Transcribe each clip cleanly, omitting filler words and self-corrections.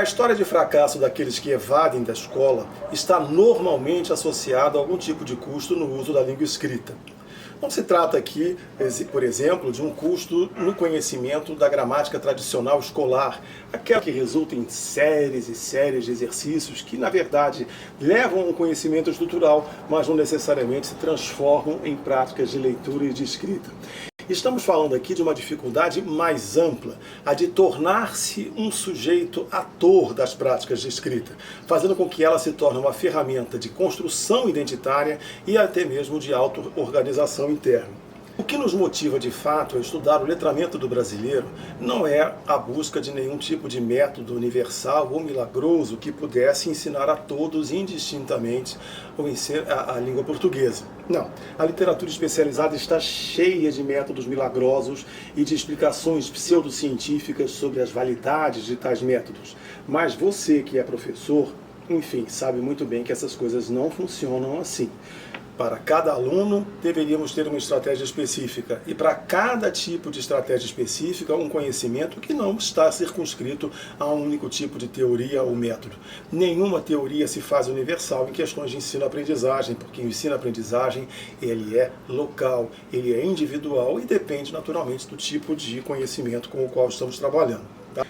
história de fracasso daqueles que evadem da escola está normalmente associada a algum tipo de custo no uso da língua escrita. Não se trata aqui, por exemplo, de um custo no conhecimento da gramática tradicional escolar, aquela que resulta em séries e séries de exercícios que, na verdade, levam a um conhecimento estrutural, mas não necessariamente se transformam em práticas de leitura e de escrita. Estamos falando aqui de uma dificuldade mais ampla, a de tornar-se um sujeito ator das práticas de escrita, fazendo com que ela se torne uma ferramenta de construção identitária e até mesmo de auto-organização interna. O que nos motiva de fato a estudar o letramento do brasileiro não é a busca de nenhum tipo de método universal ou milagroso que pudesse ensinar a todos indistintamente a língua portuguesa. Não, a literatura especializada está cheia de métodos milagrosos e de explicações pseudocientíficas sobre as validades de tais métodos. Mas você que é professor, enfim, sabe muito bem que essas coisas não funcionam assim. Para cada aluno, deveríamos ter uma estratégia específica. E para cada tipo de estratégia específica, um conhecimento que não está circunscrito a um único tipo de teoria ou método. Nenhuma teoria se faz universal em questões de ensino-aprendizagem, porque o ensino-aprendizagem ele é local, ele é individual e depende naturalmente do tipo de conhecimento com o qual estamos trabalhando. Tá?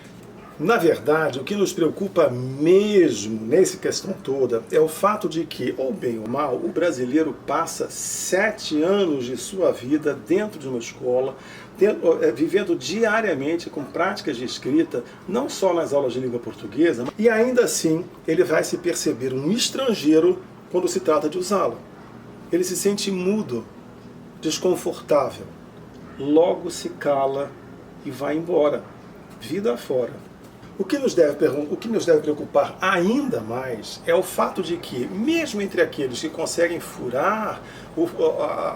Na verdade, o que nos preocupa mesmo nessa questão toda é o fato de que, ou bem ou mal, o brasileiro passa 7 anos de sua vida dentro de uma escola, vivendo diariamente com práticas de escrita, não só nas aulas de língua portuguesa, e ainda assim ele vai se perceber um estrangeiro quando se trata de usá-la. Ele se sente mudo, desconfortável, logo se cala e vai embora, vida afora. O que nos deve preocupar ainda mais é o fato de que, mesmo entre aqueles que conseguem furar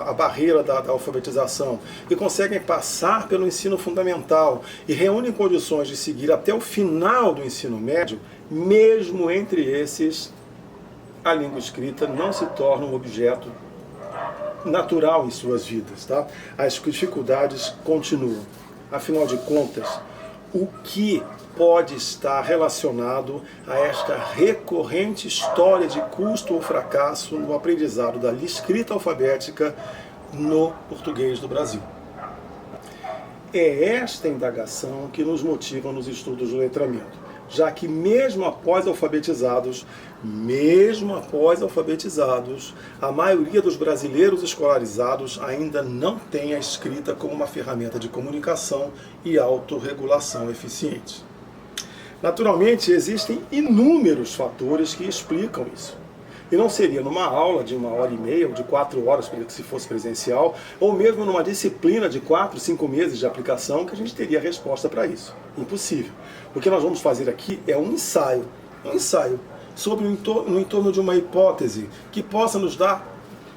a barreira da alfabetização e conseguem passar pelo ensino fundamental e reúnem condições de seguir até o final do ensino médio, mesmo entre esses, a língua escrita não se torna um objeto natural em suas vidas. Tá? As dificuldades continuam. Afinal de contas, o que pode estar relacionado a esta recorrente história de custo ou fracasso no aprendizado da escrita alfabética no português do Brasil? É esta indagação que nos motiva nos estudos do letramento, já que mesmo após alfabetizados, a maioria dos brasileiros escolarizados ainda não tem a escrita como uma ferramenta de comunicação e autorregulação eficiente. Naturalmente, existem inúmeros fatores que explicam isso. E não seria numa aula de 1h30 ou de 4 horas, se fosse presencial, ou mesmo numa disciplina de 4, 5 meses de aplicação que a gente teria resposta para isso. Impossível. O que nós vamos fazer aqui é um ensaio sobre no entorno de uma hipótese que possa nos dar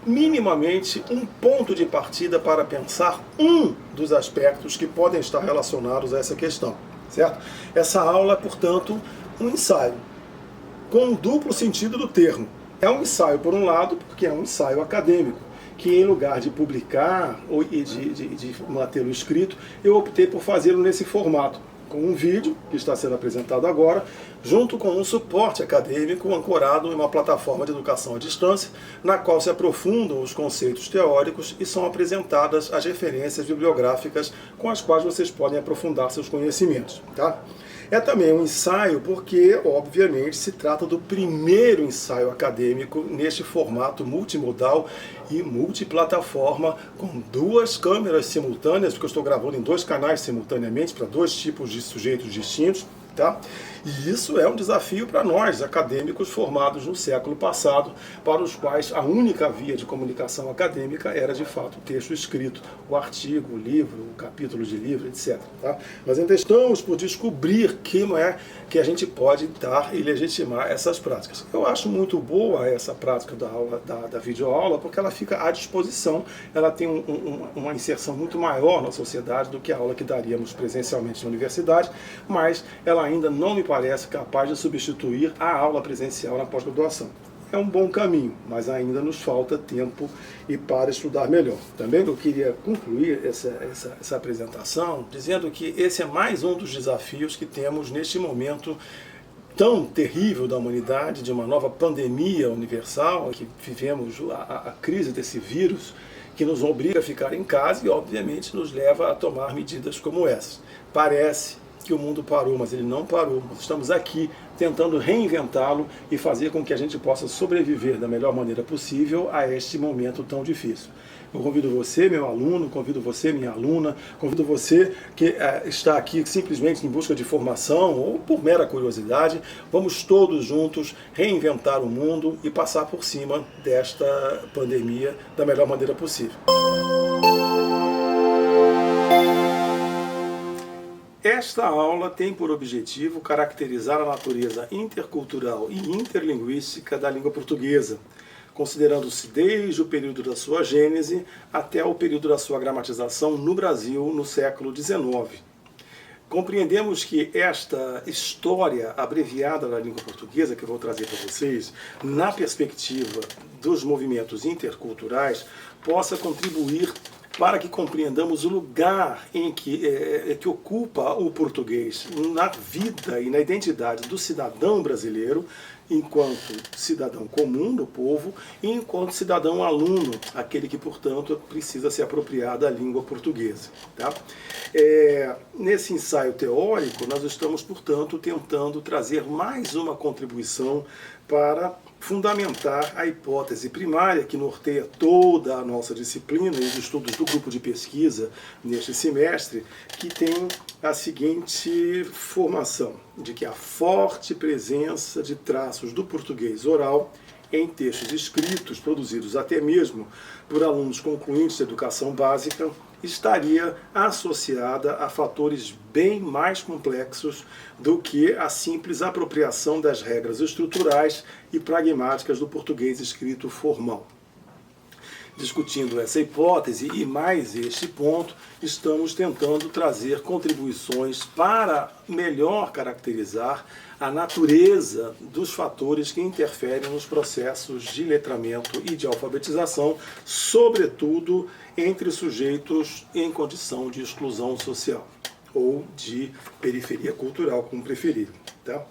minimamente um ponto de partida para pensar um dos aspectos que podem estar relacionados a essa questão. Certo? Essa aula é, portanto, um ensaio, com um duplo sentido do termo. É um ensaio, por um lado, porque é um ensaio acadêmico, que em lugar de publicar e de mantê-lo escrito, eu optei por fazê-lo nesse formato, com um vídeo, que está sendo apresentado agora, junto com um suporte acadêmico ancorado em uma plataforma de educação à distância, na qual se aprofundam os conceitos teóricos e são apresentadas as referências bibliográficas com as quais vocês podem aprofundar seus conhecimentos. Tá? É também um ensaio porque, obviamente, se trata do primeiro ensaio acadêmico neste formato multimodal e multiplataforma, com 2 câmeras simultâneas, porque eu estou gravando em 2 canais simultaneamente para 2 tipos de sujeitos distintos. Tá? E isso é um desafio para nós, acadêmicos formados no século passado, para os quais a única via de comunicação acadêmica era, de fato, o texto escrito, o artigo, o livro, o capítulo de livro, etc. Tá? Nós ainda estamos por descobrir que a gente pode dar e legitimar essas práticas. Eu acho muito boa essa prática da videoaula, porque ela fica à disposição, ela tem uma inserção muito maior na sociedade do que a aula que daríamos presencialmente na universidade, mas ela ainda não me parece capaz de substituir a aula presencial na pós-graduação. É um bom caminho, mas ainda nos falta tempo e para estudar melhor. Também eu queria concluir essa apresentação dizendo que esse é mais um dos desafios que temos neste momento tão terrível da humanidade, de uma nova pandemia universal, que vivemos a crise desse vírus, que nos obriga a ficar em casa e, obviamente, nos leva a tomar medidas como essa. Parece que o mundo parou, mas ele não parou. Nós estamos aqui tentando reinventá-lo e fazer com que a gente possa sobreviver da melhor maneira possível a este momento tão difícil. Eu convido você, meu aluno, convido você, minha aluna, convido você que está aqui simplesmente em busca de formação ou por mera curiosidade. Vamos todos juntos reinventar o mundo e passar por cima desta pandemia da melhor maneira possível. Esta aula tem por objetivo caracterizar a natureza intercultural e interlinguística da língua portuguesa, considerando-se desde o período da sua gênese até o período da sua gramatização no Brasil no século XIX. Compreendemos que esta história abreviada da língua portuguesa, que eu vou trazer para vocês, na perspectiva dos movimentos interculturais, possa contribuir para que compreendamos o lugar em que ocupa o português na vida e na identidade do cidadão brasileiro, enquanto cidadão comum do povo e enquanto cidadão aluno, aquele que, portanto, precisa se apropriar da língua portuguesa. Tá? Nesse ensaio teórico, nós estamos, portanto, tentando trazer mais uma contribuição para fundamentar a hipótese primária que norteia toda a nossa disciplina e os estudos do grupo de pesquisa neste semestre, que tem a seguinte formação, de que a forte presença de traços do português oral em textos escritos, produzidos até mesmo por alunos concluintes de educação básica, estaria associada a fatores bem mais complexos do que a simples apropriação das regras estruturais e pragmáticas do português escrito formal. Discutindo essa hipótese e mais este ponto, estamos tentando trazer contribuições para melhor caracterizar a natureza dos fatores que interferem nos processos de letramento e de alfabetização, sobretudo entre sujeitos em condição de exclusão social ou de periferia cultural, como preferir. Tá?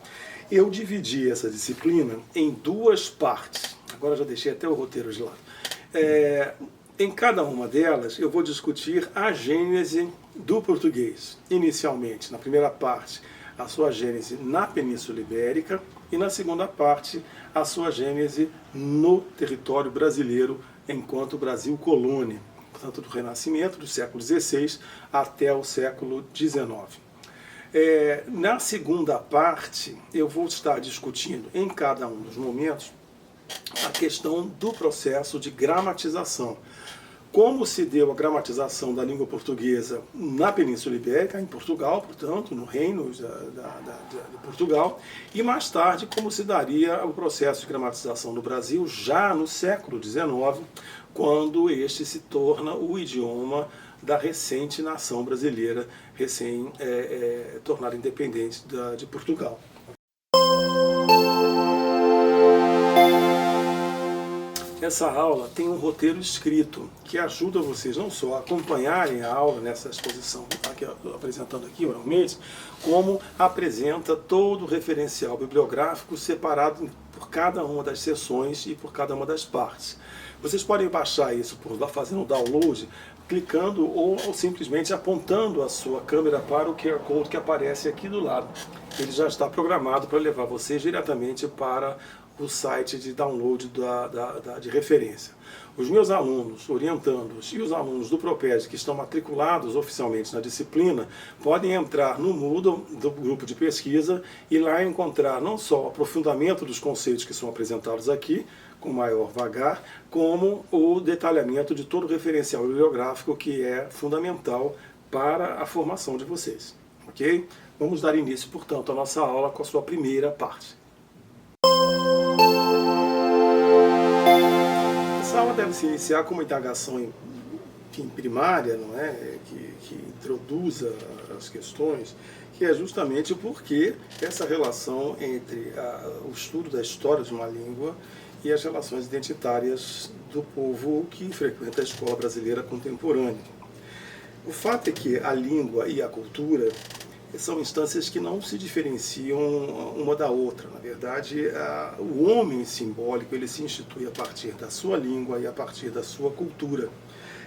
Eu dividi essa disciplina em duas partes. Agora já deixei até o roteiro de lado. Em cada uma delas eu vou discutir a gênese do português. Inicialmente, na primeira parte, a sua gênese na Península Ibérica e na segunda parte, a sua gênese no território brasileiro enquanto Brasil colônia, portanto do Renascimento, do século XVI até o século XIX. Na segunda parte, eu vou estar discutindo em cada um dos momentos a questão do processo de gramatização. Como se deu a gramatização da língua portuguesa na Península Ibérica, em Portugal, portanto, no reino de Portugal, e mais tarde como se daria o processo de gramatização no Brasil já no século XIX, quando este se torna o idioma da recente nação brasileira, tornada independente de Portugal. Essa aula tem um roteiro escrito que ajuda vocês não só a acompanharem a aula nessa exposição que eu estou apresentando aqui oralmente, como apresenta todo o referencial bibliográfico separado por cada uma das sessões e por cada uma das partes. Vocês podem baixar isso fazendo o download, clicando ou simplesmente apontando a sua câmera para o QR Code que aparece aqui do lado. Ele já está programado para levar vocês diretamente para o site de download de referência. Os meus alunos, orientandos e os alunos do Proped que estão matriculados oficialmente na disciplina podem entrar no Moodle do grupo de pesquisa e lá encontrar não só o aprofundamento dos conceitos que são apresentados aqui, com maior vagar, como o detalhamento de todo o referencial bibliográfico que é fundamental para a formação de vocês. Ok? Vamos dar início, portanto, à nossa aula com a sua primeira parte. Essa aula deve se iniciar com uma indagação primária, não é? que introduza as questões, que é justamente porque essa relação entre o estudo da história de uma língua e as relações identitárias do povo que frequenta a escola brasileira contemporânea. O fato é que a língua e a cultura são instâncias que não se diferenciam uma da outra. Na verdade, o homem simbólico ele se institui a partir da sua língua e a partir da sua cultura,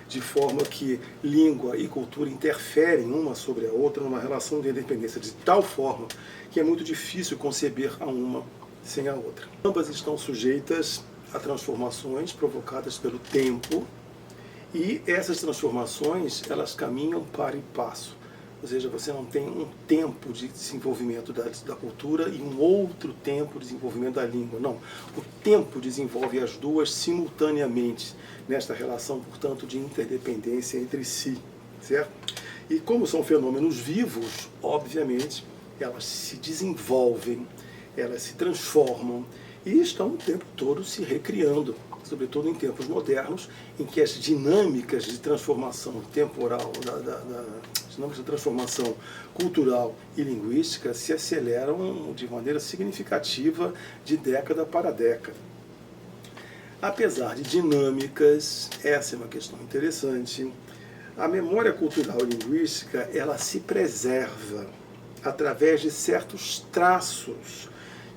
de forma que língua e cultura interferem uma sobre a outra numa relação de independência, de tal forma que é muito difícil conceber a uma sem a outra. Ambas estão sujeitas a transformações provocadas pelo tempo, e essas transformações elas caminham para e passo. Ou seja, você não tem um tempo de desenvolvimento da cultura e um outro tempo de desenvolvimento da língua. Não. O tempo desenvolve as duas simultaneamente, nesta relação, portanto, de interdependência entre si. Certo? E como são fenômenos vivos, obviamente, elas se desenvolvem, elas se transformam e estão o tempo todo se recriando, sobretudo em tempos modernos, em que as dinâmicas de transformação temporal, dinâmicas de transformação cultural e linguística se aceleram de maneira significativa de década para década. Apesar de dinâmicas, essa é uma questão interessante, a memória cultural e linguística ela se preserva através de certos traços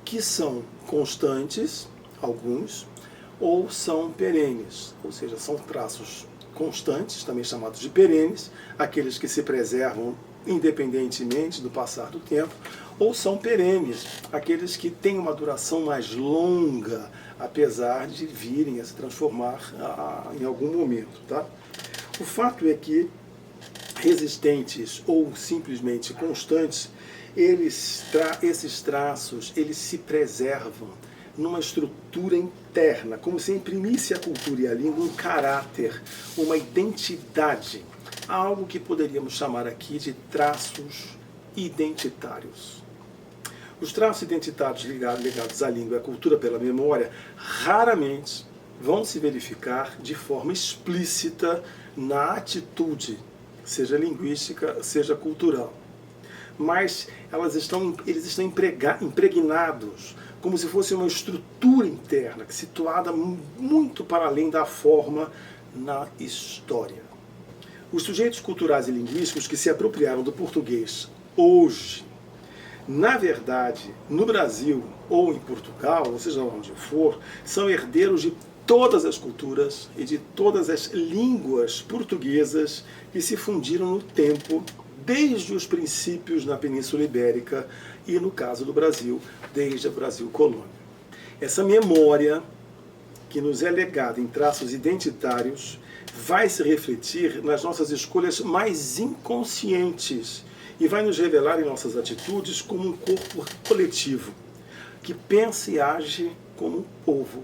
que são constantes, alguns, ou são perenes, ou seja, são traços constantes, também chamados de perenes, aqueles que se preservam independentemente do passar do tempo, ou são perenes, aqueles que têm uma duração mais longa, apesar de virem a se transformar em algum momento. Tá? O fato é que resistentes ou simplesmente constantes, esses traços eles se preservam numa estrutura interna, como se imprimisse a cultura e a língua um caráter, uma identidade, algo que poderíamos chamar aqui de traços identitários. Os traços identitários ligados à língua e à cultura pela memória raramente vão se verificar de forma explícita na atitude, seja linguística, seja cultural. Mas eles estão impregnados como se fosse uma estrutura interna, situada muito para além da forma na história. Os sujeitos culturais e linguísticos que se apropriaram do português hoje, na verdade, no Brasil ou em Portugal, ou seja onde for, são herdeiros de todas as culturas e de todas as línguas portuguesas que se fundiram no tempo, desde os princípios na Península Ibérica e, no caso do Brasil, desde o Brasil colônia. Essa memória, que nos é legada em traços identitários, vai se refletir nas nossas escolhas mais inconscientes e vai nos revelar em nossas atitudes como um corpo coletivo, que pensa e age como um povo.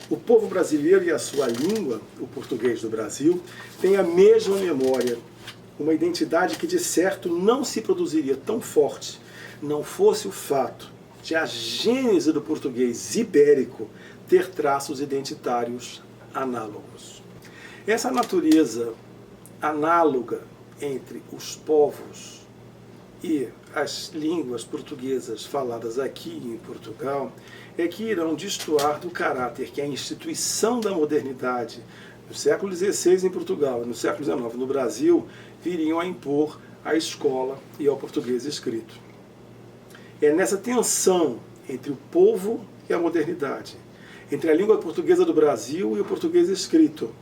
O povo brasileiro e a sua língua, o português do Brasil, têm a mesma memória, uma identidade que de certo não se produziria tão forte não fosse o fato de a gênese do português ibérico ter traços identitários análogos. Essa natureza análoga entre os povos e as línguas portuguesas faladas aqui em Portugal é que irão destoar do caráter que a instituição da modernidade no século XVI em Portugal e no século XIX no Brasil viriam a impor à escola e ao português escrito. É nessa tensão entre o povo e a modernidade, entre a língua portuguesa do Brasil e o português escrito,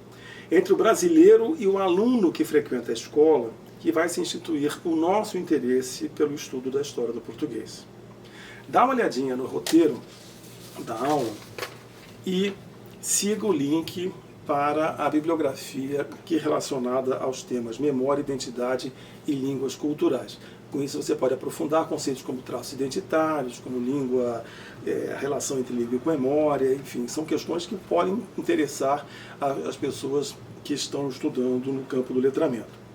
entre o brasileiro e o aluno que frequenta a escola, que vai se instituir o nosso interesse pelo estudo da história do português. Dá uma olhadinha no roteiro da aula e siga o link para a bibliografia que é relacionada aos temas memória, identidade e línguas culturais. Com isso você pode aprofundar conceitos como traços identitários, como língua, a relação entre língua e memória, enfim, são questões que podem interessar as pessoas que estão estudando no campo do letramento.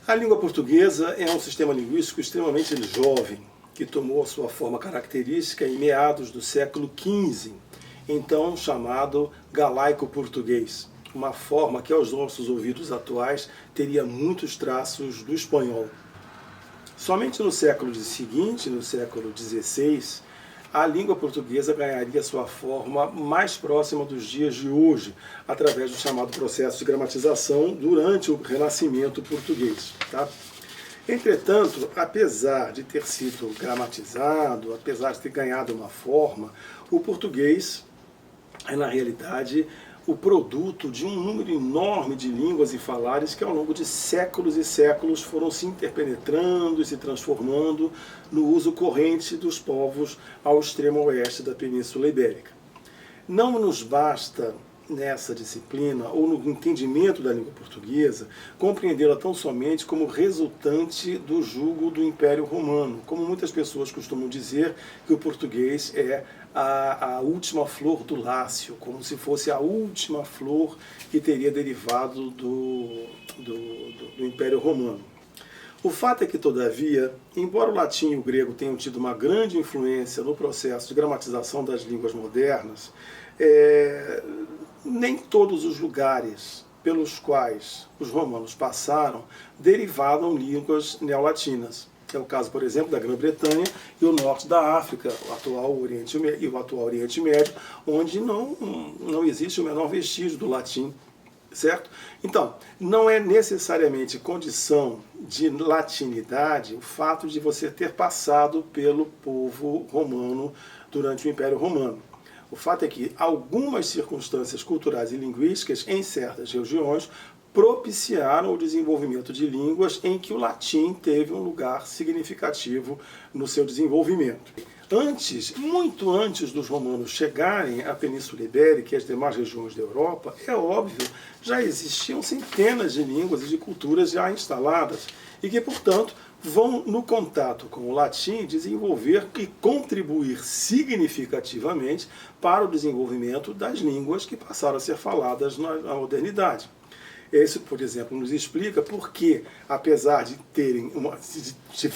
A língua portuguesa é um sistema linguístico extremamente jovem, que tomou a sua forma característica em meados do século XV, então chamado galaico-português, uma forma que aos nossos ouvidos atuais teria muitos traços do espanhol. Somente no século seguinte, no século XVI, a língua portuguesa ganharia sua forma mais próxima dos dias de hoje, através do chamado processo de gramatização durante o Renascimento português. Tá? Entretanto, apesar de ter sido gramatizado, apesar de ter ganhado uma forma, o português é, na realidade, o produto de um número enorme de línguas e falares que ao longo de séculos e séculos foram se interpenetrando e se transformando no uso corrente dos povos ao extremo oeste da Península Ibérica. Não nos basta, nessa disciplina, ou no entendimento da língua portuguesa, compreendê-la tão somente como resultante do jugo do Império Romano, como muitas pessoas costumam dizer que o português é a última flor do Lácio, como se fosse a última flor que teria derivado do Império Romano. O fato é que, todavia, embora o latim e o grego tenham tido uma grande influência no processo de gramatização das línguas modernas, nem todos os lugares pelos quais os romanos passaram derivavam línguas neolatinas. É o caso, por exemplo, da Grã-Bretanha e o norte da África, o atual Oriente Médio, onde não existe o menor vestígio do latim, certo? Então, não é necessariamente condição de latinidade o fato de você ter passado pelo povo romano durante o Império Romano. O fato é que algumas circunstâncias culturais e linguísticas em certas regiões propiciaram o desenvolvimento de línguas em que o latim teve um lugar significativo no seu desenvolvimento. Muito antes dos romanos chegarem à Península Ibérica e às demais regiões da Europa, é óbvio, já existiam centenas de línguas e de culturas já instaladas e que, portanto, vão, no contato com o latim, desenvolver e contribuir significativamente para o desenvolvimento das línguas que passaram a ser faladas na modernidade. Isso, por exemplo, nos explica por que, apesar de se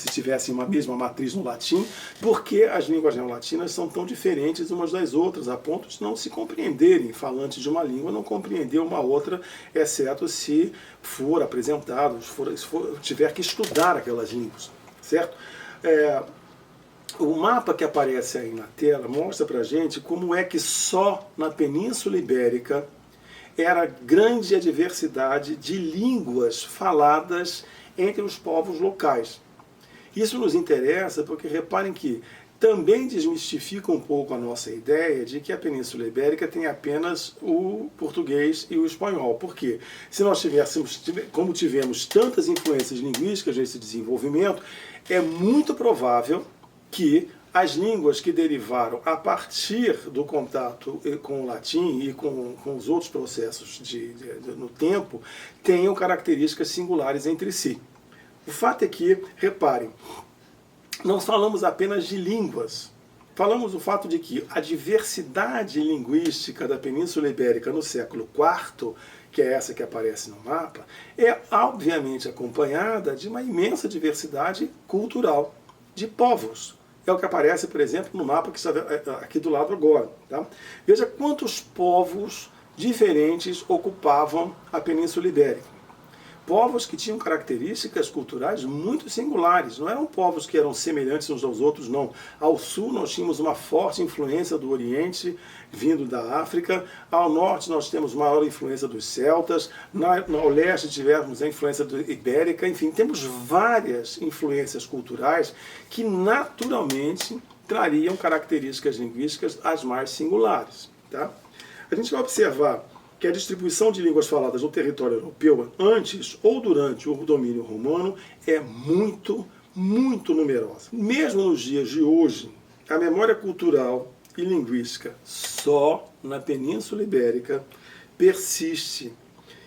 tivessem uma mesma matriz no latim, por que as línguas neolatinas são tão diferentes umas das outras, a ponto de não se compreenderem. Falantes de uma língua não compreender uma outra, exceto se for apresentado, tiver que estudar aquelas línguas, certo? O mapa que aparece aí na tela mostra pra gente como é que só na Península Ibérica era grande a diversidade de línguas faladas entre os povos locais. Isso nos interessa porque reparem que também desmistifica um pouco a nossa ideia de que a Península Ibérica tem apenas o português e o espanhol. Por quê? Se nós como tivemos tantas influências linguísticas nesse desenvolvimento, é muito provável que as línguas que derivaram a partir do contato com o latim e com os outros processos no tempo tenham características singulares entre si. O fato é que, reparem, não falamos apenas de línguas. Falamos do fato de que a diversidade linguística da Península Ibérica no século IV, que é essa que aparece no mapa, é obviamente acompanhada de uma imensa diversidade cultural, de povos. É o que aparece, por exemplo, no mapa que está aqui do lado agora. Tá? Veja quantos povos diferentes ocupavam a Península Ibérica. Povos que tinham características culturais muito singulares. Não eram povos que eram semelhantes uns aos outros, não. Ao sul nós tínhamos uma forte influência do Oriente, vindo da África. Ao norte nós temos maior influência dos celtas. Ao leste tivemos a influência ibérica. Enfim, temos várias influências culturais que naturalmente trariam características linguísticas as mais singulares. Tá? A gente vai observar que a distribuição de línguas faladas no território europeu, antes ou durante o domínio romano, é muito, muito numerosa. Mesmo nos dias de hoje, a memória cultural e linguística só na Península Ibérica persiste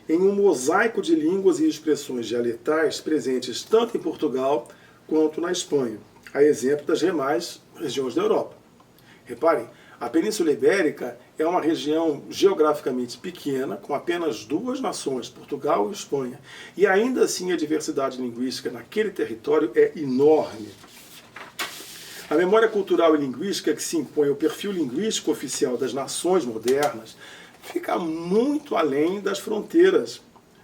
em um mosaico de línguas e expressões dialetais presentes tanto em Portugal quanto na Espanha, a exemplo das demais regiões da Europa. Reparem, a Península Ibérica é uma região geograficamente pequena, com apenas duas nações, Portugal e Espanha. E ainda assim a diversidade linguística naquele território é enorme. A memória cultural e linguística que se impõe ao perfil linguístico oficial das nações modernas fica muito além das fronteiras.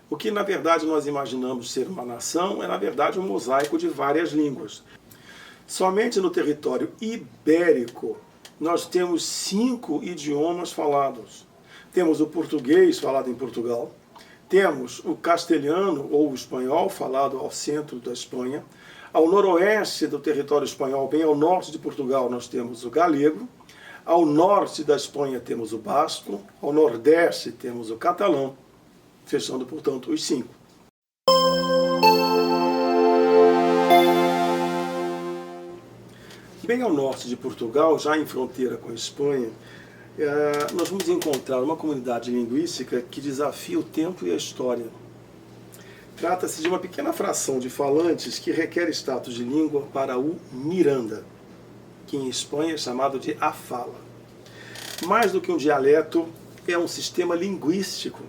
O que na verdade nós imaginamos ser uma nação é na verdade um mosaico de várias línguas. Somente no território ibérico nós temos 5 idiomas falados. Temos o português falado em Portugal, temos o castelhano ou o espanhol falado ao centro da Espanha, ao noroeste do território espanhol, bem ao norte de Portugal, nós temos o galego, ao norte da Espanha temos o basco, ao nordeste temos o catalão, fechando, portanto, os 5. Bem ao norte de Portugal, já em fronteira com a Espanha, nós vamos encontrar uma comunidade linguística que desafia o tempo e a história. Trata-se de uma pequena fração de falantes que requer status de língua para o Miranda, que em Espanha é chamado de a fala. Mais do que um dialeto, é um sistema linguístico,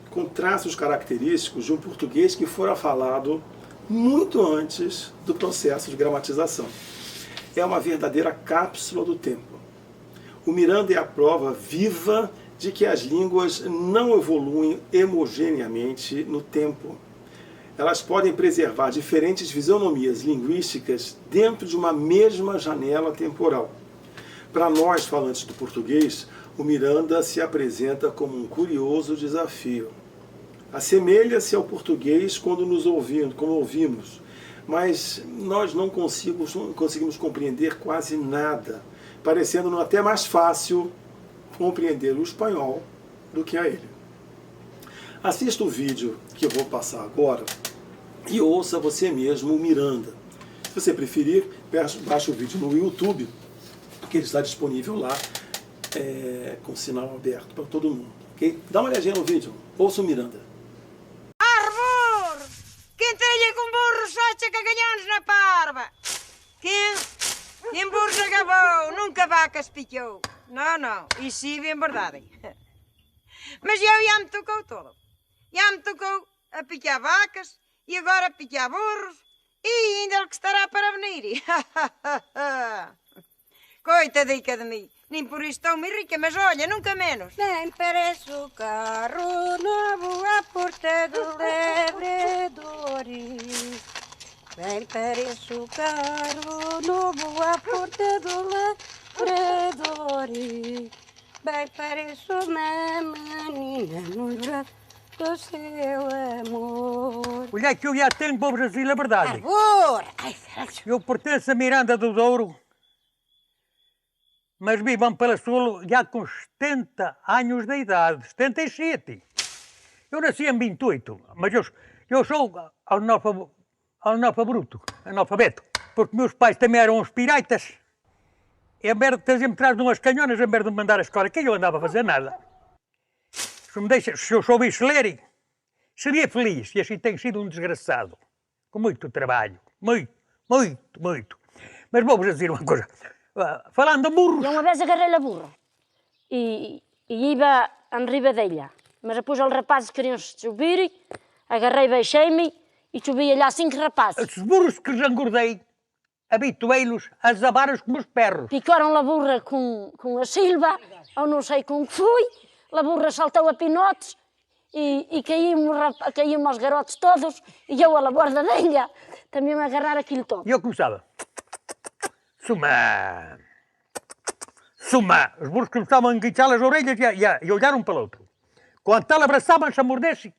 com traços característicos de um português que fora falado muito antes do processo de gramatização. É uma verdadeira cápsula do tempo. O Miranda é a prova viva de que as línguas não evoluem homogeneamente no tempo. Elas podem preservar diferentes fisionomias linguísticas dentro de uma mesma janela temporal. Para nós, falantes do português, o Miranda se apresenta como um curioso desafio. Assemelha-se ao português quando ouvimos, mas nós não conseguimos compreender quase nada, parecendo até mais fácil compreender o espanhol do que a ele. Assista o vídeo que eu vou passar agora e ouça você mesmo o Miranda. Se você preferir, baixe o vídeo no YouTube, que ele está disponível lá com sinal aberto para todo mundo. Okay? Dá uma olhadinha no vídeo, ouça o Miranda. Quem trilha com burro só que ganhamos na parva. Quem burro acabou, nunca vacas picou. Não, isso sim é verdade. Mas eu já me tocou todo. Já me tocou a picar vacas e agora a picar burros e ainda ele que estará para venir. Coitadica de mim. Nem por isso estou me rica, mas olha, nunca menos. Nem parece o carro novo à porta do lavradores. Bem parece o carro novo à porta do lavradores. Bem parece uma menina no braço do seu amor. Olha que eu já tenho para o Brasil a verdade. Amor! Eu pertenço a Miranda do Douro, mas vivam para Sul já com 70 anos de idade, 77. Eu nasci em 28, mas eu sou analfabeto, porque meus pais também eram uns piraitas. Em vez de trazer-me atrás de umas canhonas, em vez de me mandar a escola, que eu andava a fazer nada. Se eu soubesse ler, seria feliz, e assim tenho sido um desgraçado. Com muito trabalho, muito. Mas vou-vos dizer uma coisa. Falando de burros... Eu uma vez agarrei a burra e ia em riba dela, mas depois os rapazes queriam subir, agarrei, baixei-me e subi lá 5 rapazes. Os burros que lhes engordei, habituei-los a zabar-os como os perros. Picaram a burra com a silva, ou não sei com o que foi, a burra saltou a pinotes e caímos aos garotos todos e eu à borda dela também me agarrar aquilo todo. E eu começava... Suma! Os burros começavam a enguichar as orelhas e olhar um para o outro. Quando tal abraçavam-se a morder-se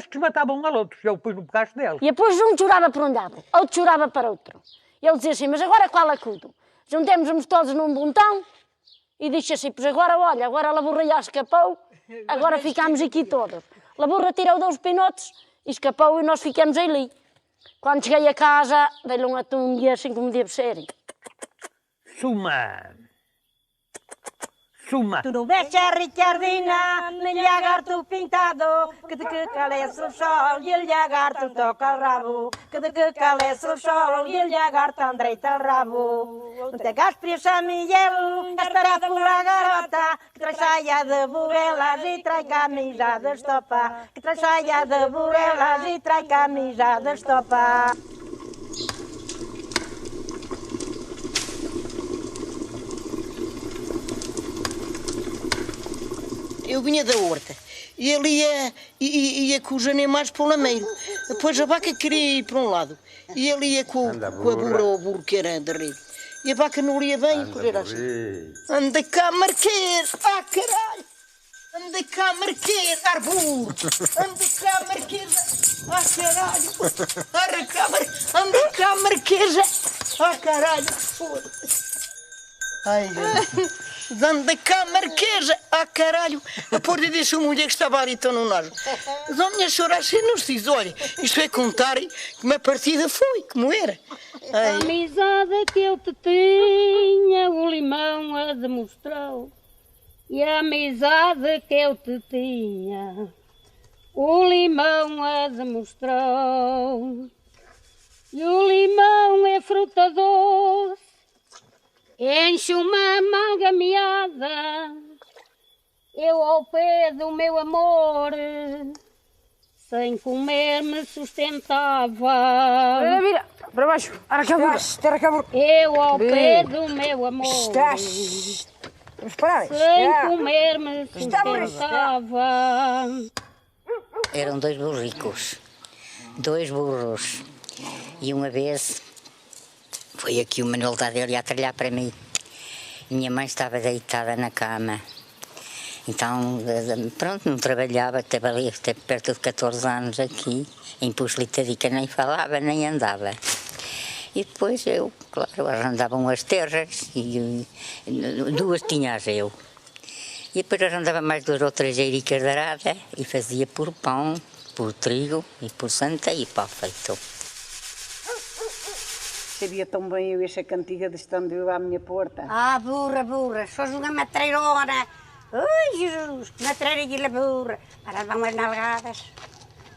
que se matavam um ao outro. Eu pus no pedaço dela. E depois um chorava para um lado, outro chorava para outro. E ele dizia assim, mas agora qual acudo? Juntemos-nos todos num montão e disse assim, pois agora olha, agora a burra já escapou, agora ficamos aqui todos. A burra tirou 2 pinotes e escapou e nós ficamos ali. Quando cheguei a casa, dei-lhe um atum e assim como deve ser. Suma! Tu não vês a Ricardina, nem lagarto pintado, que de que calece o sol e o lagarto toca o rabo, que de que calece o sol e o lagarto endireita o rabo. Não te gaspes a Miguel, estará por a garota, que traz saia de burelas e traz camisa de estopa, que traz saia de burelas e traz camisa de estopa. Eu vinha da horta e ele ia com os animais para o lameiro. Depois a vaca queria ir para um lado e ele ia com a burra ou o burro que era de rede. E a vaca não ia bem e correr assim. Anda cá, Marquês! Ah, caralho! Anda cá, Marquês! Ah, burro! Anda cá, Marquês! Ah, caralho! Anda cá, Marquês! Ah, caralho! Foda-se! Ai, anda cá, Marquesa! Ah, caralho! A porta disse a mulher que estava ali tão no nojo. Mas a minha senhora assim não se diz, olha, isto é contarem que uma partida foi, como era. A amizade que eu te tinha, o limão a demonstrou. E a amizade que eu te tinha, o limão a demonstrou. E o limão é fruta doce, enche uma manga meada, eu ao pé do meu amor, sem comer me sustentava. Vira, para baixo, Eu ao pé do meu amor, vamos parar. sem comer me sustentava. Eram dois burricos, dois burros, e uma vez foi aqui o Manuel Tadeu a trilhar para mim. Minha mãe estava deitada na cama. Então, pronto, não trabalhava, esteve ali até perto de 14 anos aqui, em Puxlitadica, nem falava, nem andava. E depois eu, claro, arrendavam as terras, e duas tinhas eu. E depois arrendava mais 2 ou 3 eiricas de arada e fazia por pão, por trigo e por santa e pau feito. Sabia tão bem eu essa cantiga de estando eu à minha porta. Ah, burra, sos uma matreirona. Ai, Jesus, matreira e burra. Para vão as nalgadas.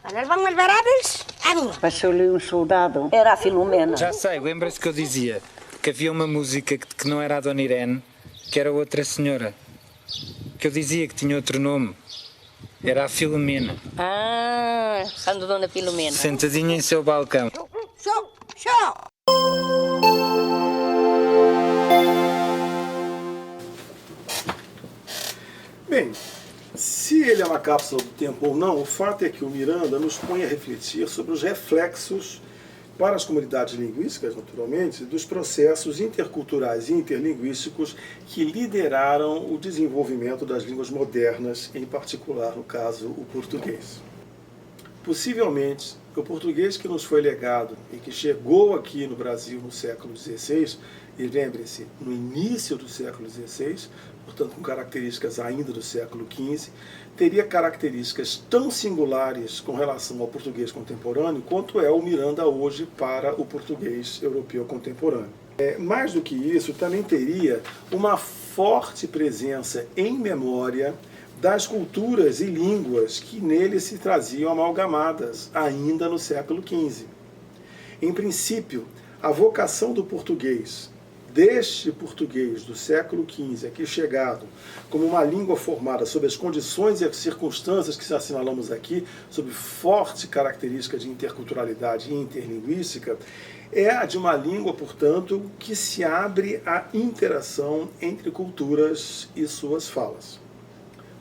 Para vão as varadas. Ah, burra. Passou-lhe um soldado, era a Filomena. Já sei, lembra-se que eu dizia que havia uma música que não era a Dona Irene, que era outra senhora. Que eu dizia que tinha outro nome. Era a Filomena. Ah, a Dona Filomena. Sentadinha em seu balcão. Show! Bem, se ele é uma cápsula do tempo ou não, o fato é que o Miranda nos põe a refletir sobre os reflexos para as comunidades linguísticas, naturalmente, dos processos interculturais e interlinguísticos que lideraram o desenvolvimento das línguas modernas, em particular, no caso, o português. Possivelmente, o português que nos foi legado e que chegou aqui no Brasil no século XVI, e lembre-se, no início do século XVI, portanto com características ainda do século XV, teria características tão singulares com relação ao português contemporâneo quanto é o Miranda hoje para o português europeu contemporâneo. Mais do que isso, também teria uma forte presença em memória das culturas e línguas que nele se traziam amalgamadas, ainda no século XV. Em princípio, a vocação do português, deste português do século XV aqui chegado, como uma língua formada sob as condições e as circunstâncias que assinalamos aqui, sob forte característica de interculturalidade e interlinguística, é a de uma língua, portanto, que se abre à interação entre culturas e suas falas.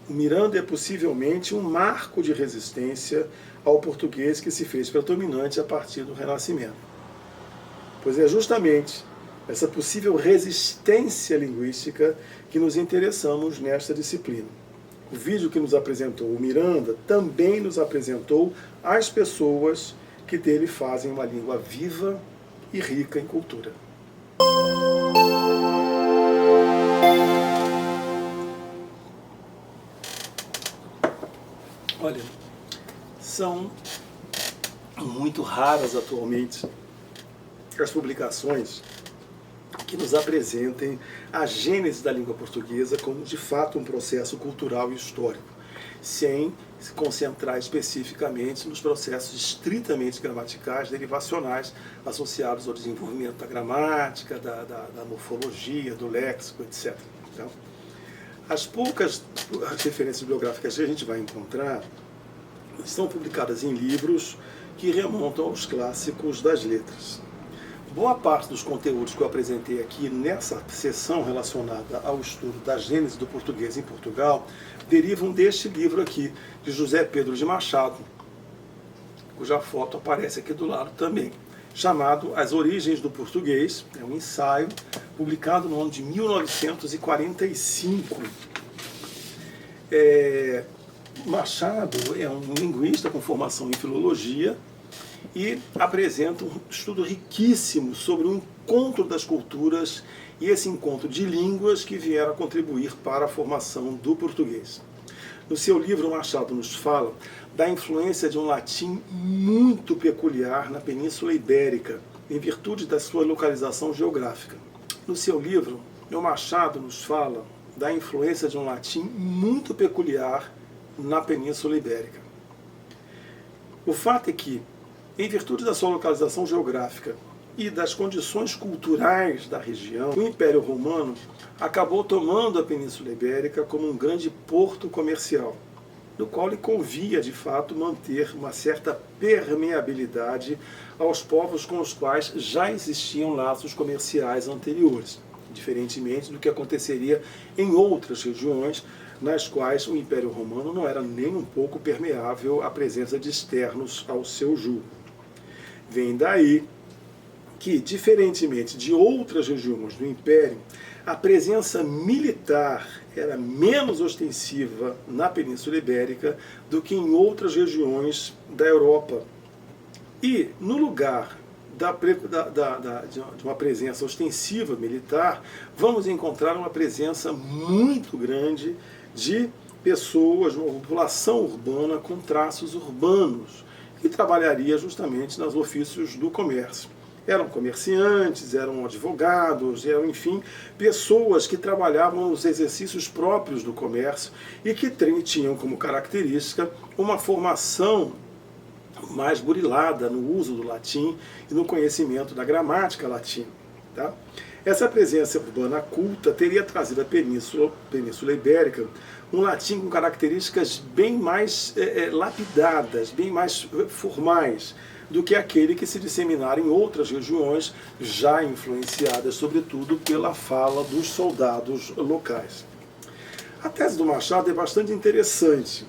O Miranda é possivelmente um marco de resistência ao português que se fez predominante a partir do Renascimento. Pois é justamente essa possível resistência linguística que nos interessamos nesta disciplina. O vídeo que nos apresentou o Miranda também nos apresentou as pessoas que dele fazem uma língua viva e rica em cultura. Olha, são muito raras atualmente as publicações que nos apresentem a gênese da língua portuguesa como, de fato, um processo cultural e histórico, sem se concentrar especificamente nos processos estritamente gramaticais, derivacionais, associados ao desenvolvimento da gramática, da morfologia, do léxico, etc. Então, as poucas referências bibliográficas que a gente vai encontrar estão publicadas em livros que remontam aos clássicos das letras. Boa parte dos conteúdos que eu apresentei aqui nessa sessão relacionada ao estudo da gênese do português em Portugal derivam deste livro aqui, de José Pedro de Machado, cuja foto aparece aqui do lado também, chamado As Origens do Português, é um ensaio publicado no ano de 1945. Machado é um linguista com formação em filologia e apresenta um estudo riquíssimo sobre o encontro das culturas e esse encontro de línguas que vieram a contribuir para a formação do português. No seu livro, Machado nos fala da influência de um latim muito peculiar na Península Ibérica, em virtude da sua localização geográfica. No seu livro, o Machado nos fala da influência de um latim muito peculiar na Península Ibérica. O fato é que, em virtude da sua localização geográfica e das condições culturais da região, o Império Romano acabou tomando a Península Ibérica como um grande porto comercial, no qual lhe convia, de fato, manter uma certa permeabilidade aos povos com os quais já existiam laços comerciais anteriores, diferentemente do que aconteceria em outras regiões nas quais o Império Romano não era nem um pouco permeável à presença de externos ao seu jugo. Vem daí que, diferentemente de outras regiões do Império, a presença militar era menos ostensiva na Península Ibérica do que em outras regiões da Europa. E, no lugar de uma presença ostensiva militar, vamos encontrar uma presença muito grande de pessoas, uma população urbana com traços urbanos, que trabalharia justamente nos ofícios do comércio. Eram comerciantes, eram advogados, eram, enfim, pessoas que trabalhavam nos exercícios próprios do comércio e que tinham como característica uma formação mais burilada no uso do latim e no conhecimento da gramática latina. Tá? Essa presença urbana culta teria trazido à Península Ibérica um latim com características bem mais lapidadas, bem mais formais, do que aquele que se disseminara em outras regiões, já influenciadas, sobretudo, pela fala dos soldados locais. A tese do Machado é bastante interessante,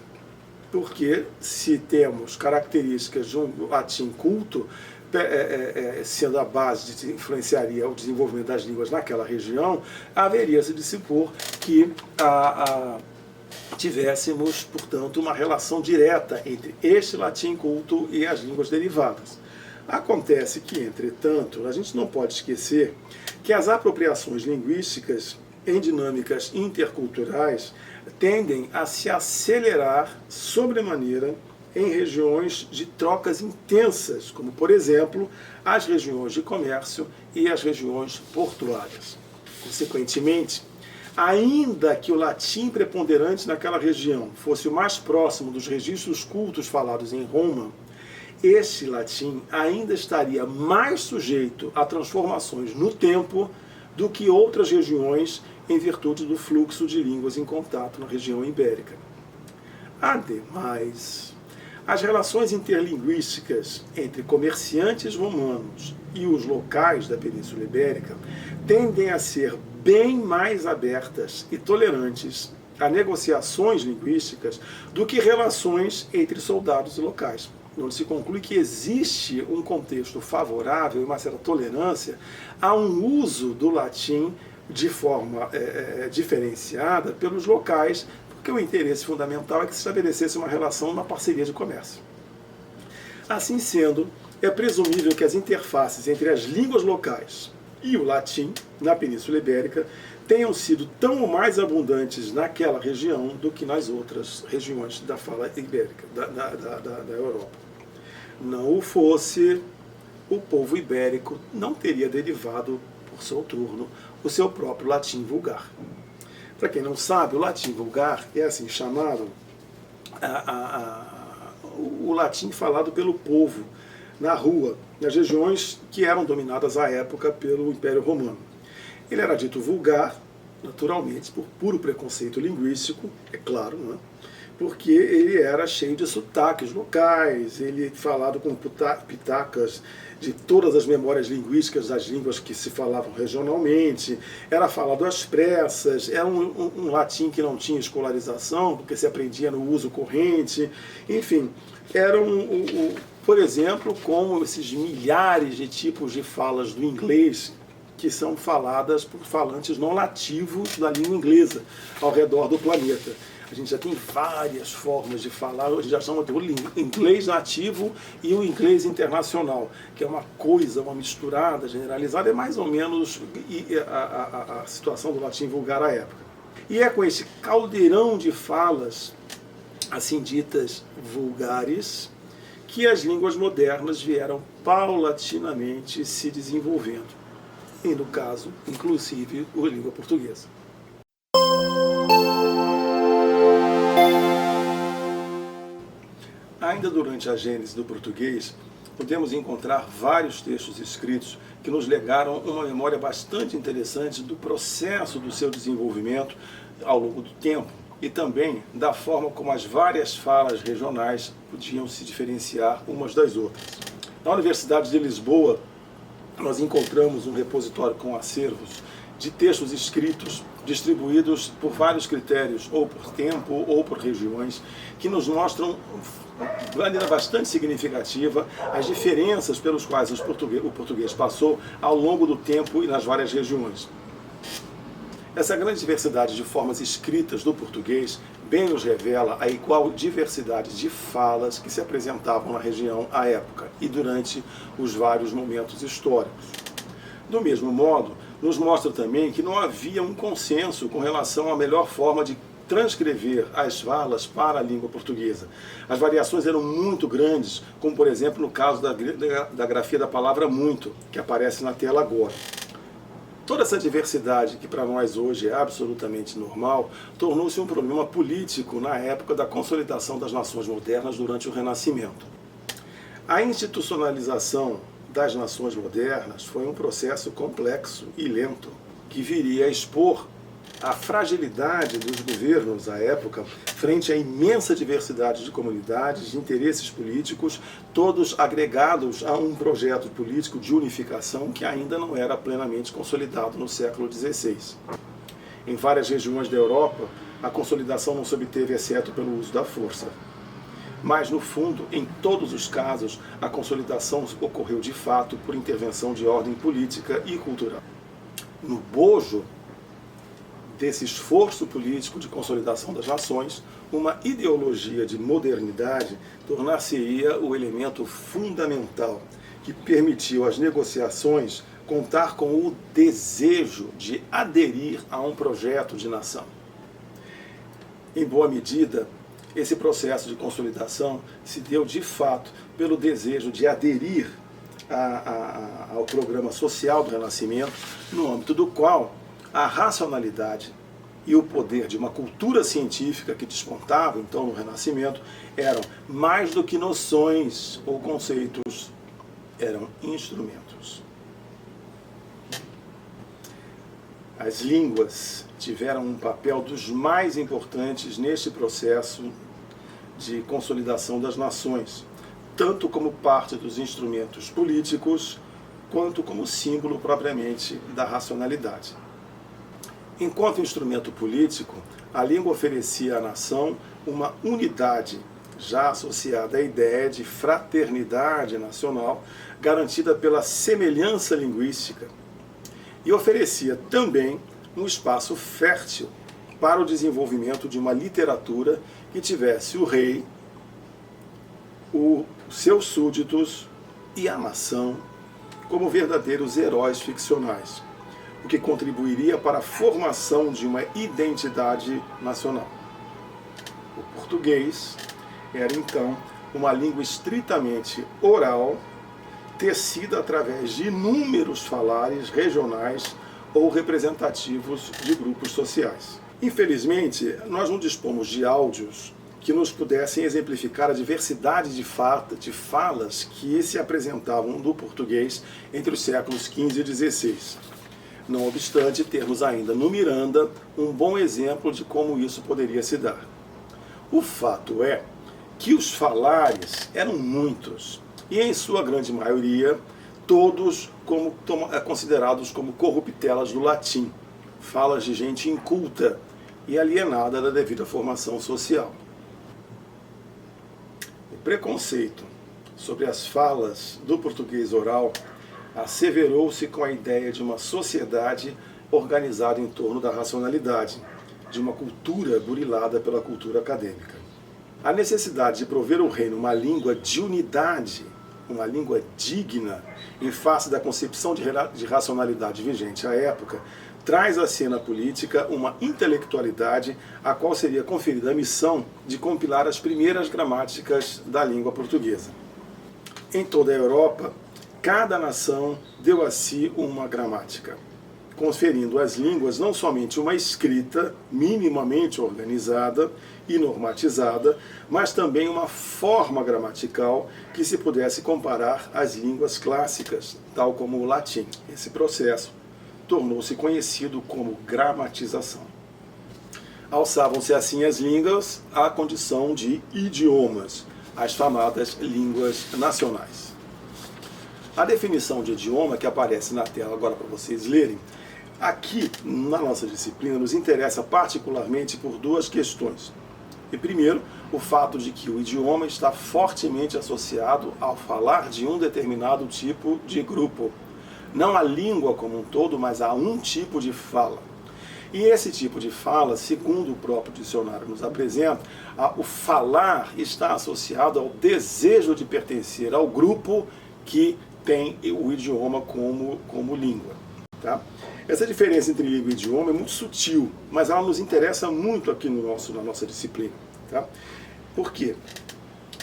porque se temos características de um latim culto, sendo a base que influenciaria o desenvolvimento das línguas naquela região, haveria-se de se supor que tivéssemos, portanto, uma relação direta entre este latim culto e as línguas derivadas. Acontece que, entretanto, a gente não pode esquecer que as apropriações linguísticas em dinâmicas interculturais tendem a se acelerar sobremaneira em regiões de trocas intensas, como, por exemplo, as regiões de comércio e as regiões portuárias. Consequentemente, ainda que o latim preponderante naquela região fosse o mais próximo dos registros cultos falados em Roma, esse latim ainda estaria mais sujeito a transformações no tempo do que outras regiões em virtude do fluxo de línguas em contato na região ibérica. Ademais, as relações interlinguísticas entre comerciantes romanos e os locais da Península Ibérica tendem a ser bem mais abertas e tolerantes a negociações linguísticas do que relações entre soldados e locais, onde se conclui que existe um contexto favorável e uma certa tolerância a um uso do latim de forma diferenciada pelos locais, porque o interesse fundamental é que se estabelecesse uma relação, uma parceria de comércio. Assim sendo, é presumível que as interfaces entre as línguas locais e o latim, na Península Ibérica, tenham sido tão ou mais abundantes naquela região do que nas outras regiões da fala ibérica, da Europa. Não o fosse, o povo ibérico não teria derivado, por seu turno, o seu próprio latim vulgar. Para quem não sabe, o latim vulgar é assim chamado o latim falado pelo povo na rua, nas regiões que eram dominadas à época pelo Império Romano. Ele era dito vulgar, naturalmente, por puro preconceito linguístico, é claro, não é? porque ele era cheio de sotaques locais, ele falado com pitacas de todas as memórias linguísticas das línguas que se falavam regionalmente, era falado às pressas, era um latim que não tinha escolarização, porque se aprendia no uso corrente, enfim, era por exemplo, como esses milhares de tipos de falas do inglês que são faladas por falantes não nativos da língua inglesa ao redor do planeta. A gente já tem várias formas de falar, hoje já chama do inglês nativo e o inglês internacional, que é uma coisa, uma misturada generalizada, é mais ou menos a situação do latim vulgar à época. E é com esse caldeirão de falas, assim ditas vulgares, que as línguas modernas vieram paulatinamente se desenvolvendo. E no caso, inclusive, a língua portuguesa. Ainda durante a gênese do português, podemos encontrar vários textos escritos que nos legaram uma memória bastante interessante do processo do seu desenvolvimento ao longo do tempo e também da forma como as várias falas regionais podiam se diferenciar umas das outras. Na Universidade de Lisboa, nós encontramos um repositório com acervos de textos escritos distribuídos por vários critérios, ou por tempo ou por regiões, que nos mostram de maneira bastante significativa as diferenças pelos quais o português passou ao longo do tempo e nas várias regiões. Essa grande diversidade de formas escritas do português bem nos revela a igual diversidade de falas que se apresentavam na região à época e durante os vários momentos históricos. Do mesmo modo, nos mostra também que não havia um consenso com relação à melhor forma de transcrever as falas para a língua portuguesa. As variações eram muito grandes, como por exemplo no caso da grafia da palavra muito, que aparece na tela agora. Toda essa diversidade, que para nós hoje é absolutamente normal, tornou-se um problema político na época da consolidação das nações modernas durante o Renascimento. A institucionalização das nações modernas foi um processo complexo e lento, que viria a expor a fragilidade dos governos à época frente à imensa diversidade de comunidades, de interesses políticos, todos agregados a um projeto político de unificação que ainda não era plenamente consolidado no século XVI. Em várias regiões da Europa, a consolidação não se obteve exceto pelo uso da força. Mas, no fundo, em todos os casos, a consolidação ocorreu de fato por intervenção de ordem política e cultural. No bojo desse esforço político de consolidação das nações, uma ideologia de modernidade tornar-se-ia o elemento fundamental que permitiu às negociações contar com o desejo de aderir a um projeto de nação. Em boa medida, esse processo de consolidação se deu de fato pelo desejo de aderir ao programa social do Renascimento, no âmbito do qual a racionalidade e o poder de uma cultura científica que despontava então no Renascimento eram mais do que noções ou conceitos, eram instrumentos. As línguas tiveram um papel dos mais importantes neste processo de consolidação das nações, tanto como parte dos instrumentos políticos, quanto como símbolo propriamente da racionalidade. Enquanto instrumento político, a língua oferecia à nação uma unidade já associada à ideia de fraternidade nacional, garantida pela semelhança linguística, e oferecia também um espaço fértil para o desenvolvimento de uma literatura que tivesse o rei, os seus súditos e a nação como verdadeiros heróis ficcionais, o que contribuiria para a formação de uma identidade nacional. O português era, então, uma língua estritamente oral, tecida através de inúmeros falares regionais ou representativos de grupos sociais. Infelizmente, nós não dispomos de áudios que nos pudessem exemplificar a diversidade de falas que se apresentavam no português entre os séculos XV e XVI. Não obstante termos ainda no Miranda um bom exemplo de como isso poderia se dar. O fato é que os falares eram muitos, e em sua grande maioria, todos considerados como corruptelas do latim, falas de gente inculta e alienada da devida formação social. O preconceito sobre as falas do português oral asseverou-se com a ideia de uma sociedade organizada em torno da racionalidade, de uma cultura burilada pela cultura acadêmica. A necessidade de prover ao reino uma língua de unidade, uma língua digna, em face da concepção de racionalidade vigente à época, traz à cena política uma intelectualidade a qual seria conferida a missão de compilar as primeiras gramáticas da língua portuguesa. Em toda a Europa, cada nação deu a si uma gramática, conferindo às línguas não somente uma escrita minimamente organizada e normatizada, mas também uma forma gramatical que se pudesse comparar às línguas clássicas, tal como o latim. Esse processo tornou-se conhecido como gramatização. Alçavam-se assim as línguas à condição de idiomas, as chamadas línguas nacionais. A definição de idioma que aparece na tela agora para vocês lerem, aqui na nossa disciplina nos interessa particularmente por duas questões. E primeiro, o fato de que o idioma está fortemente associado ao falar de um determinado tipo de grupo. Não a língua como um todo, mas a um tipo de fala. E esse tipo de fala, segundo o próprio dicionário nos apresenta, o falar está associado ao desejo de pertencer ao grupo que tem o idioma como língua. Tá? Essa diferença entre língua e idioma é muito sutil, mas ela nos interessa muito aqui na nossa disciplina. Tá? Por quê?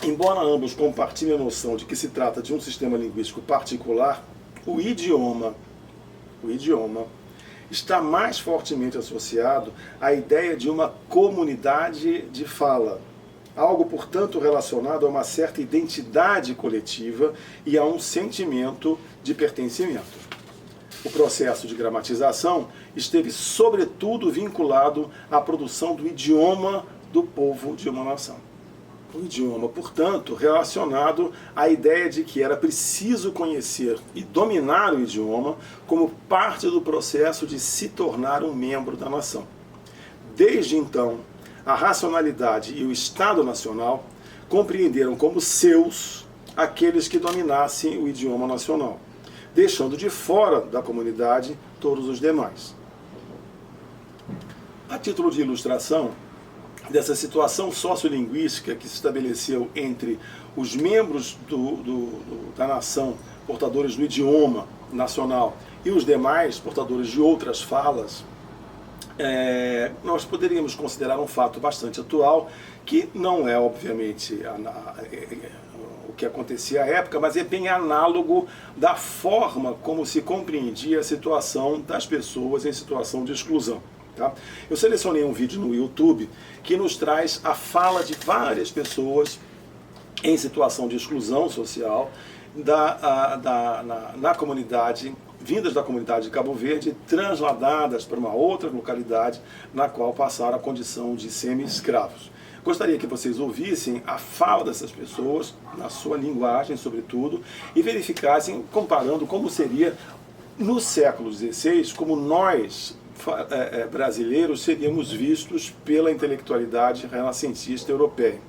Embora ambos compartilhem a noção de que se trata de um sistema linguístico particular, o idioma está mais fortemente associado à ideia de uma comunidade de fala, algo, portanto, relacionado a uma certa identidade coletiva e a um sentimento de pertencimento. O processo de gramatização esteve, sobretudo, vinculado à produção do idioma do povo de uma nação. O idioma, portanto, relacionado à ideia de que era preciso conhecer e dominar o idioma como parte do processo de se tornar um membro da nação. Desde então, a racionalidade e o Estado Nacional compreenderam como seus aqueles que dominassem o idioma nacional, deixando de fora da comunidade todos os demais. A título de ilustração dessa situação sociolinguística que se estabeleceu entre os membros da nação, portadores do idioma nacional, e os demais portadores de outras falas, nós poderíamos considerar um fato bastante atual, que não é, obviamente, o que acontecia à época, mas é bem análogo da forma como se compreendia a situação das pessoas em situação de exclusão. Tá? Eu selecionei um vídeo no YouTube que nos traz a fala de várias pessoas em situação de exclusão social na comunidade, vindas da comunidade de Cabo Verde, transladadas para uma outra localidade na qual passaram a condição de semi-escravos. Gostaria que vocês ouvissem a fala dessas pessoas, na sua linguagem, sobretudo, e verificassem, comparando como seria no século XVI, como nós, brasileiros, seríamos vistos pela intelectualidade renascentista europeia.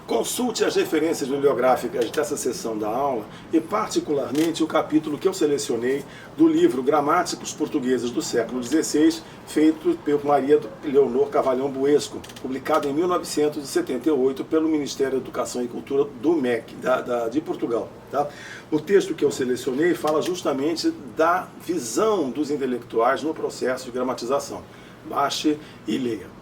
Consulte as referências bibliográficas dessa sessão da aula e, particularmente, o capítulo que eu selecionei do livro Gramáticos Portugueses do século XVI, feito por Maria Leonor Carvalhão Buesco, publicado em 1978 pelo Ministério da Educação e Cultura do MEC, de Portugal. Tá? O texto que eu selecionei fala justamente da visão dos intelectuais no processo de gramatização. Baixe e leia.